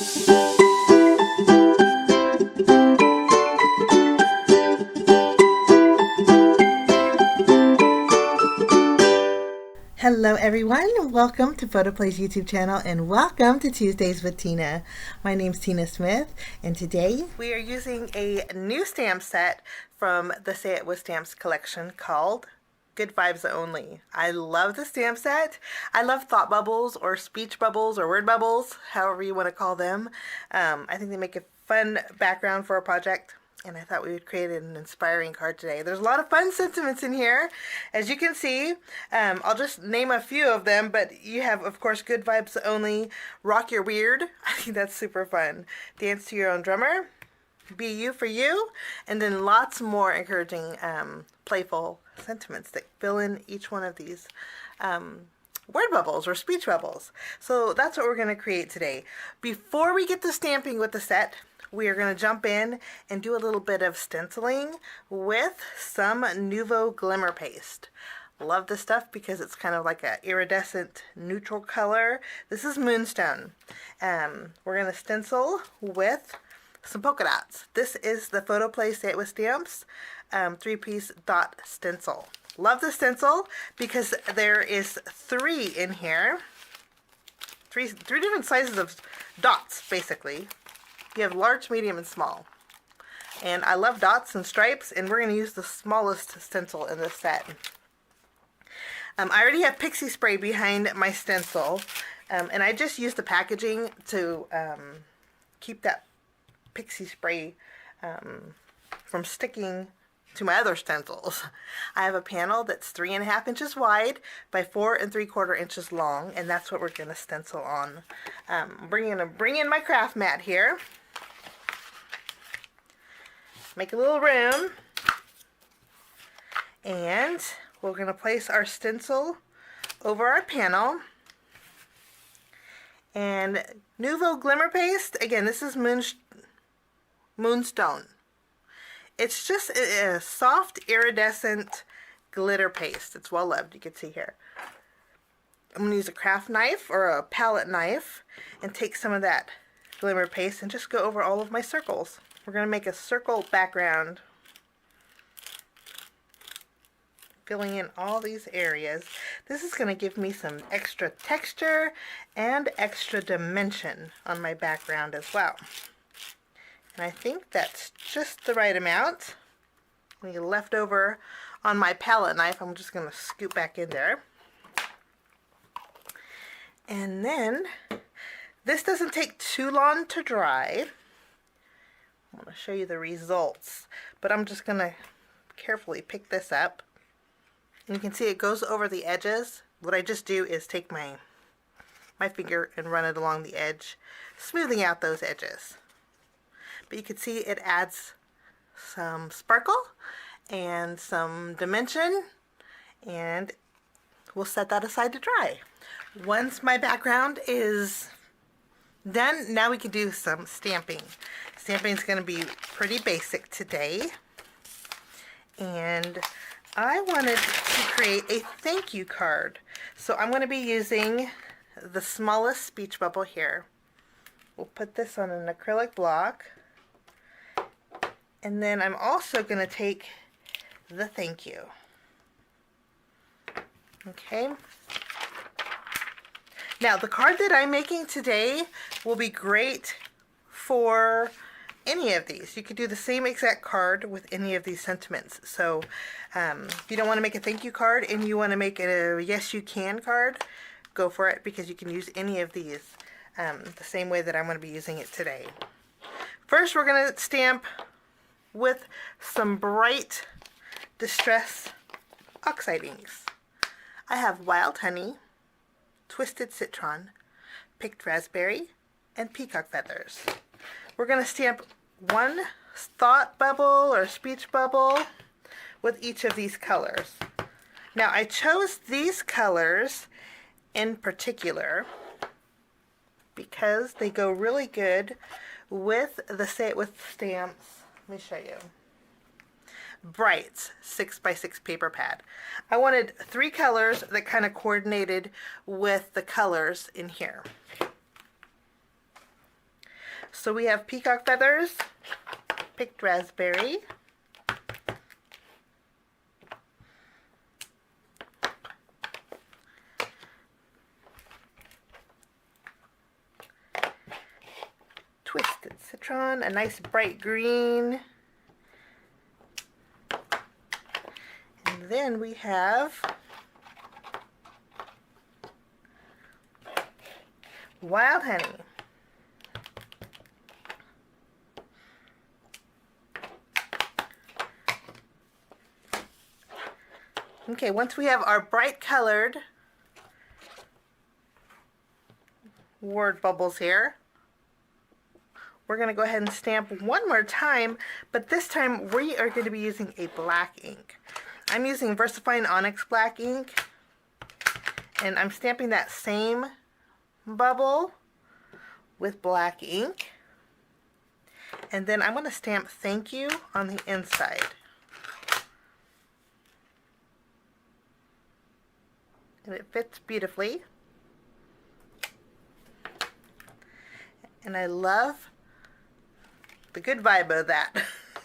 Hello everyone, welcome to PHOTOPLAY's YouTube channel and welcome to Tuesdays with Tina. My name's Tina Smith and today we are using a new stamp set from the Say It With Stamps collection called Good Vibes Only. I love the stamp set. I love thought bubbles or speech bubbles or word bubbles, however you want to call them. I think they make a fun background for a project. And I thought we would create an inspiring card today. There's a lot of fun sentiments in here, as you can see. I'll just name a few of them, but you have, of course, Good Vibes Only, Rock Your Weird. I think that's super fun. Dance to Your Own Drummer, Be You for You, and then lots more encouraging, playful sentiments that fill in each one of these word bubbles or speech bubbles. So that's what we're going to create today. Before we get to stamping with the set, we are going to jump in and do a little bit of stenciling with some Nuvo Glimmer Paste. Love this stuff because it's kind of like an iridescent neutral color. This is Moonstone. We're going to stencil with some polka dots. This is the PHOTOPLAY Say It With Stamps 3-piece dot stencil. Love the stencil because there is 3 in here. Three different sizes of dots, basically. You have large, medium, and small. And I love dots and stripes, and we're going to use the smallest stencil in this set. I already have pixie spray behind my stencil, and I just used the packaging to keep that pixie spray from sticking to my other stencils. I have a panel that's 3.5 inches wide by 4 3/4 inches long, and that's what we're going to stencil on. Bring in my craft mat here. Make a little room, and we're going to place our stencil over our panel. And Nuvo Glimmer Paste, again, this is Moonstone. It's just a soft iridescent glitter paste. It's well loved, you can see here. I'm going to use a craft knife or a palette knife and take some of that glimmer paste and just go over all of my circles. We're going to make a circle background, filling in all these areas. This is going to give me some extra texture and extra dimension on my background as well. And I think that's just the right amount. Any left over on my palette knife, I'm just going to scoop back in there. And then, this doesn't take too long to dry. I want to show you the results, but I'm just going to carefully pick this up. And you can see it goes over the edges. What I just do is take my finger and run it along the edge, smoothing out those edges. But you can see it adds some sparkle and some dimension, and we'll set that aside to dry. Once my background is done, now we can do some stamping. Stamping is going to be pretty basic today, and I wanted to create a thank you card. So I'm going to be using the smallest speech bubble here. We'll put this on an acrylic block, and then I'm also going to take the thank you. Okay. Now, the card that I'm making today will be great for any of these. You could do the same exact card with any of these sentiments. So, if you don't want to make a thank you card and you want to make a yes you can card, go for it, because you can use any of these the same way that I'm going to be using it today. First, we're going to stamp with some bright Distress oxide inks. I have Wild Honey, Twisted Citron, Picked Raspberry, and Peacock Feathers. We're going to stamp one thought bubble or speech bubble with each of these colors. Now, I chose these colors in particular because they go really good with the Say It With Stamps. Let me show you. Brights 6x6 paper pad. I wanted 3 colors that kind of coordinated with the colors in here. So we have peacock feathers, picked raspberry, twisted citron, a nice bright green, and then we have wild honey. Okay, once we have our bright colored word bubbles here, we're going to go ahead and stamp one more time, but this time we are going to be using a black ink. I'm using VersaFine Onyx black ink, and I'm stamping that same bubble with black ink, and then I'm going to stamp thank you on the inside. And it fits beautifully. And I love the good vibe of that.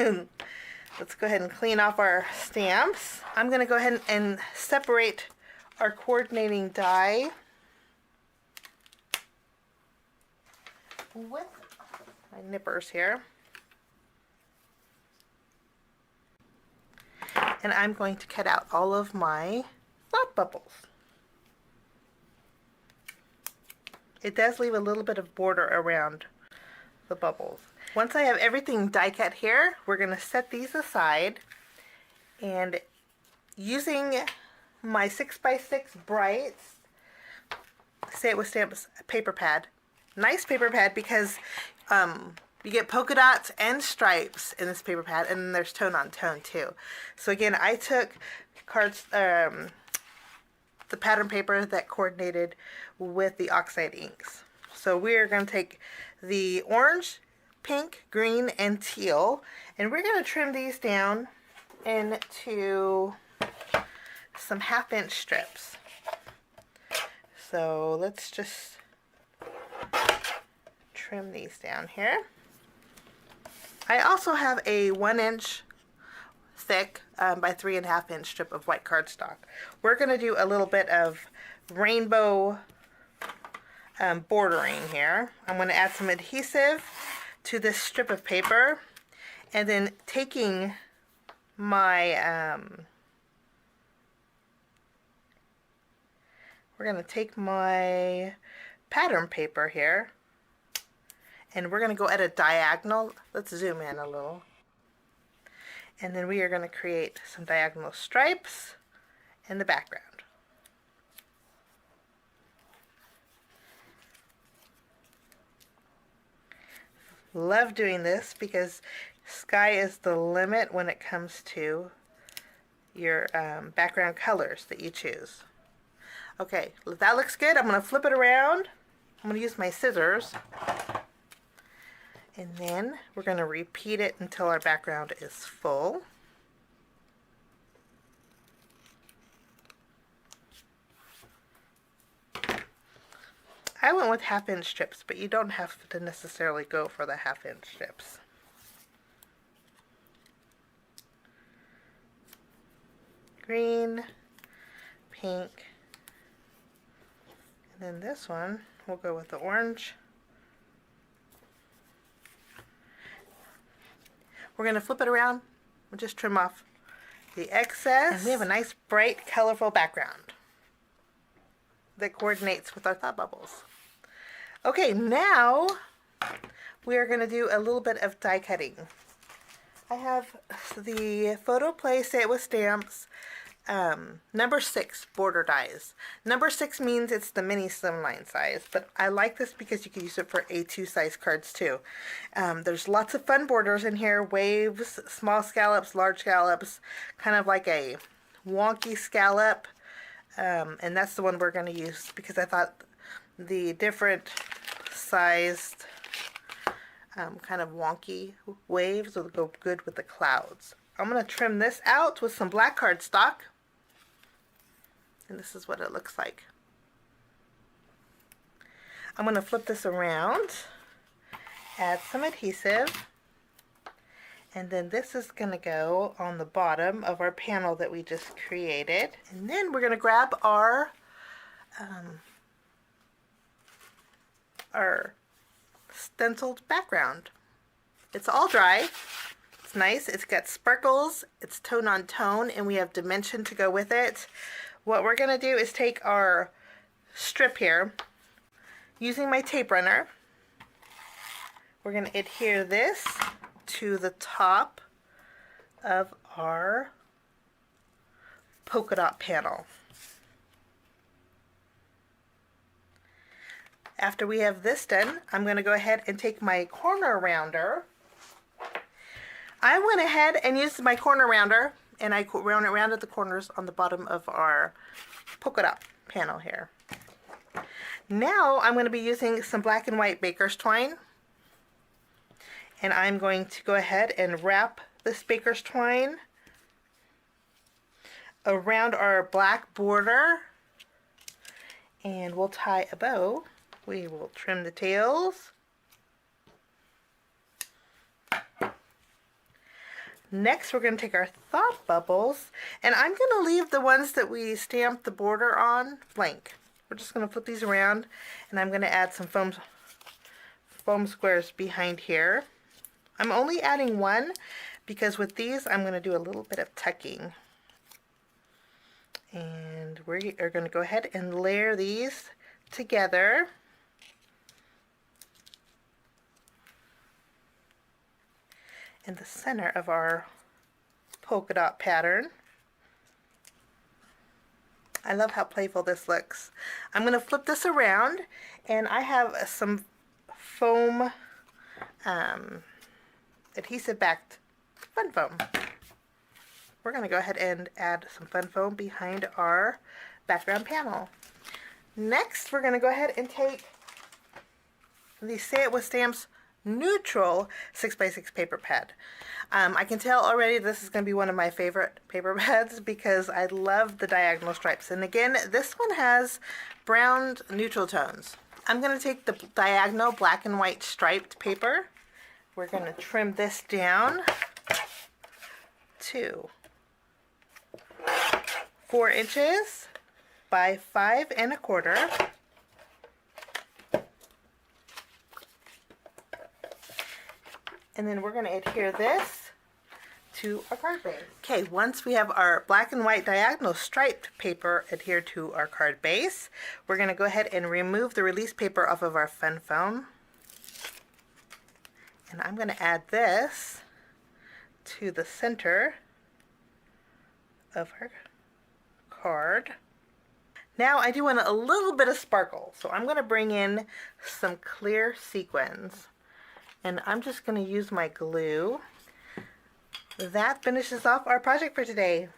Let's go ahead and clean off our stamps. I'm going to go ahead and separate our coordinating die with my nippers here. And I'm going to cut out all of my thought bubbles. It does leave a little bit of border around the bubbles. Once I have everything die cut here, we're going to set these aside, and using my 6x6 Brights Say It With Stamps paper pad. Nice paper pad because you get polka dots and stripes in this paper pad, and then there's tone on tone too. So again, I took cards, the pattern paper that coordinated with the oxide inks. So we're going to take the orange, pink, green, and teal, and we're going to trim these down into some 1/2 inch strips. So let's just trim these down here. I also have a 1 inch thick by 3.5 inch strip of white cardstock. We're going to do a little bit of rainbow bordering here. I'm going to add some adhesive to this strip of paper, and then taking my we're going to take my pattern paper here, and we're going to go at a diagonal. Let's zoom in a little. And then we are going to create some diagonal stripes in the background. Love doing this because sky is the limit when it comes to your background colors that you choose. Okay, that looks good. I'm going to flip it around. I'm going to use my scissors. And then we're going to repeat it until our background is full. I went with 1/2 inch strips, but you don't have to necessarily go for the 1/2 inch strips. Green, pink, and then this one, we'll go with the orange. We're going to flip it around. We'll just trim off the excess. And we have a nice, bright, colorful background that coordinates with our thought bubbles. Okay, now we are going to do a little bit of die cutting. I have the PHOTOPLAY Say It With Stamps number 6 border dies. Number 6 means it's the mini slimline size, but I like this because you can use it for A2 size cards too. There's lots of fun borders in here: waves, small scallops, large scallops, kind of like a wonky scallop, and that's the one we're going to use because I thought the different sized kind of wonky waves will go good with the clouds. I'm going to trim this out with some black cardstock, and this is what it looks like. I'm going to flip this around, Add some adhesive. And then this is going to go on the bottom of our panel that we just created. And then we're going to grab our stenciled background. It's all dry. It's nice. It's got sparkles. It's tone on tone, and we have dimension to go with it. What we're going to do is take our strip here, using my tape runner. We're going to adhere this to the top of our polka dot panel. After we have this done, I'm going to go ahead and take my corner rounder. I went ahead and used my corner rounder, and I rounded the corners on the bottom of our polka dot panel here. Now I'm going to be using some black and white baker's twine, and I'm going to go ahead and wrap this baker's twine around our black border, and we'll tie a bow. We will trim the tails. Next, we're going to take our thought bubbles, and I'm going to leave the ones that we stamped the border on blank. We're just going to flip these around, and I'm going to add some foam squares behind here. I'm only adding one because with these I'm going to do a little bit of tucking. And we are going to go ahead and layer these together. In the center of our polka dot pattern. I love how playful this looks. I'm going to flip this around, and I have some foam adhesive backed fun foam. We're going to go ahead and add some fun foam behind our background panel. Next, we're going to go ahead and take the Say It With Stamps neutral 6x6 paper pad. I can tell already this is going to be one of my favorite paper pads because I love the diagonal stripes. And again, this one has brown neutral tones. I'm going to take the diagonal black and white striped paper. We're going to trim this down to 4 inches by 5 1/4. And then we're going to adhere this to our card base. Okay, once we have our black and white diagonal striped paper adhered to our card base, we're going to go ahead and remove the release paper off of our fun foam. And I'm going to add this to the center of our card. Now I do want a little bit of sparkle, so I'm going to bring in some clear sequins. And I'm just going to use my glue. That finishes off our project for today.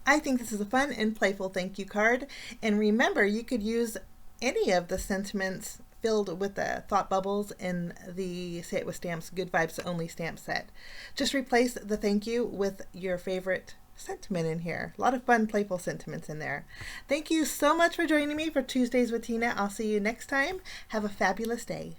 I think this is a fun and playful thank you card. And remember, you could use any of the sentiments filled with the thought bubbles in the Say It With Stamps Good Vibes Only stamp set. Just replace the thank you with your favorite sentiment in here. A lot of fun, playful sentiments in there. Thank you so much for joining me for Tuesdays with Tina. I'll see you next time. Have a fabulous day.